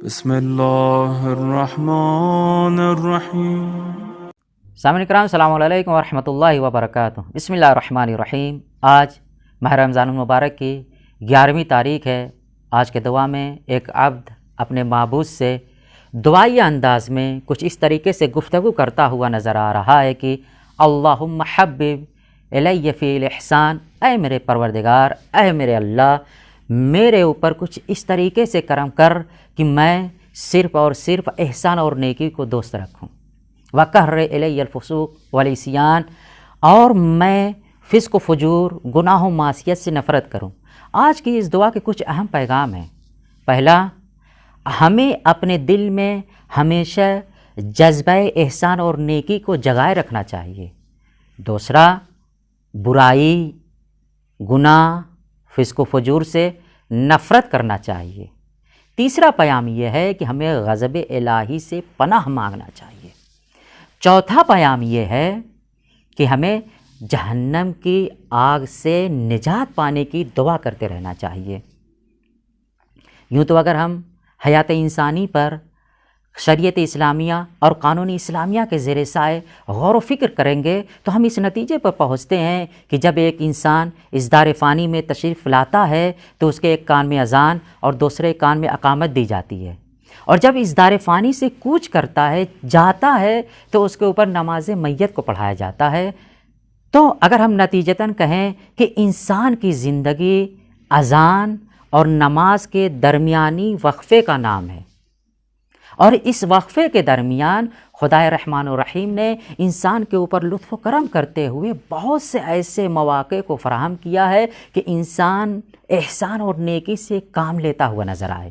بسم اللہ الرحمن الرحیم۔ سامعین کرام السلام علیکم ورحمۃ اللہ وبرکاتہ۔ بسم اللہ الرحمن الرحیم۔ آج ماہ رمضان المبارک کی 11ویں تاریخ ہے۔ آج کے دعا میں ایک عبد اپنے معبود سے دعائیہ انداز میں کچھ اس طریقے سے گفتگو کرتا ہوا نظر آ رہا ہے کہ اللہم حبب الی فی الاحسان، اے میرے پروردگار، اے میرے اللہ، میرے اوپر کچھ اس طریقے سے کرم کر کہ میں صرف اور صرف احسان اور نیکی کو دوست رکھوں۔ وَقَرِّ إِلَيَّ الْفُسُوقَ وَالْعِصْيَانَ، اور میں فسق و فجور، گناہ و معصیت سے نفرت کروں۔ آج کی اس دعا کے کچھ اہم پیغام ہیں۔ پہلا، ہمیں اپنے دل میں ہمیشہ جذبہ احسان اور نیکی کو جگائے رکھنا چاہیے۔ دوسرا، برائی، گناہ، فسق و فجور سے نفرت کرنا چاہیے۔ تیسرا پیام یہ ہے کہ ہمیں غضب الہی سے پناہ مانگنا چاہیے۔ چوتھا پیام یہ ہے کہ ہمیں جہنم کی آگ سے نجات پانے کی دعا کرتے رہنا چاہیے۔ یوں تو اگر ہم حیات انسانی پر شریعت اسلامیہ اور قانون اسلامیہ کے زیر سائے غور و فکر کریں گے تو ہم اس نتیجے پر پہنچتے ہیں کہ جب ایک انسان اس دار فانی میں تشریف لاتا ہے تو اس کے ایک کان میں اذان اور دوسرے کان میں اقامت دی جاتی ہے، اور جب اس دار فانی سے کوچ کرتا ہے، جاتا ہے، تو اس کے اوپر نماز میت کو پڑھایا جاتا ہے۔ تو اگر ہم نتیجتاً کہیں کہ انسان کی زندگی اذان اور نماز کے درمیانی وقفے کا نام ہے، اور اس وقفے کے درمیان خدائے رحمان و رحیم نے انسان کے اوپر لطف و کرم کرتے ہوئے بہت سے ایسے مواقع کو فراہم کیا ہے کہ انسان احسان اور نیکی سے کام لیتا ہوا نظر آئے۔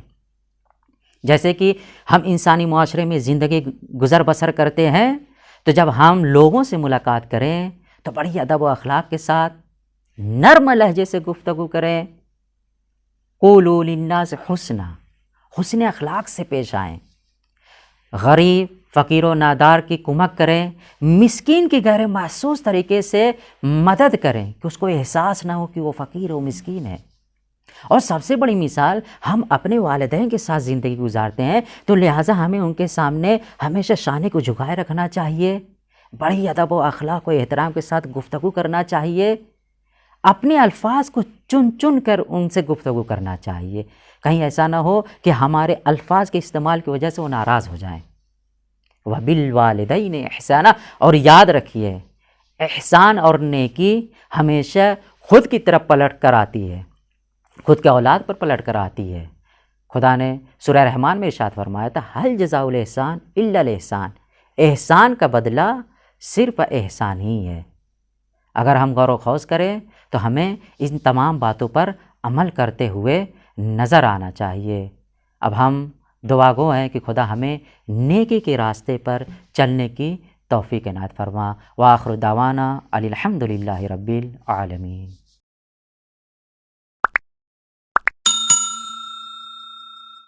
جیسے کہ ہم انسانی معاشرے میں زندگی گزر بسر کرتے ہیں، تو جب ہم لوگوں سے ملاقات کریں تو بڑی ادب و اخلاق کے ساتھ نرم لہجے سے گفتگو کریں۔ قولوا للناس حسنا، حسن اخلاق سے پیش آئیں۔ غریب، فقیر و نادار کی کمک کریں، مسکین کی غیر محسوس طریقے سے مدد کریں کہ اس کو احساس نہ ہو کہ وہ فقیر و مسکین ہے۔ اور سب سے بڑی مثال، ہم اپنے والدین کے ساتھ زندگی گزارتے ہیں تو لہٰذا ہمیں ان کے سامنے ہمیشہ شانے کو جھکائے رکھنا چاہیے، بڑی ادب و اخلاق و احترام کے ساتھ گفتگو کرنا چاہیے، اپنے الفاظ کو چن چن کر ان سے گفتگو کرنا چاہیے۔ کہیں ایسا نہ ہو کہ ہمارے الفاظ کے استعمال کی وجہ سے وہ ناراض ہو جائیں۔ وَبِالْوَالِدَيْنِ احسانا، اور یاد رکھیے احسان اور نیکی ہمیشہ خود کی طرف پلٹ کر آتی ہے، خود کے اولاد پر پلٹ کر آتی ہے۔ خدا نے سورہ رحمان میں ارشاد فرمایا تھا هَلْ جَزَاءُ الْإِحْسَانِ إِلَّا الْإِحْسَانُ، احسان کا بدلہ صرف احسان ہی ہے۔ اگر ہم غور و خوض کریں تو ہمیں ان تمام باتوں پر عمل کرتے ہوئے نظر آنا چاہیے۔ اب ہم دعا گو ہیں کہ خدا ہمیں نیکی کے راستے پر چلنے کی توفیق عنایت فرما۔ وآخر دعوانا الحمد للہ رب العالمین۔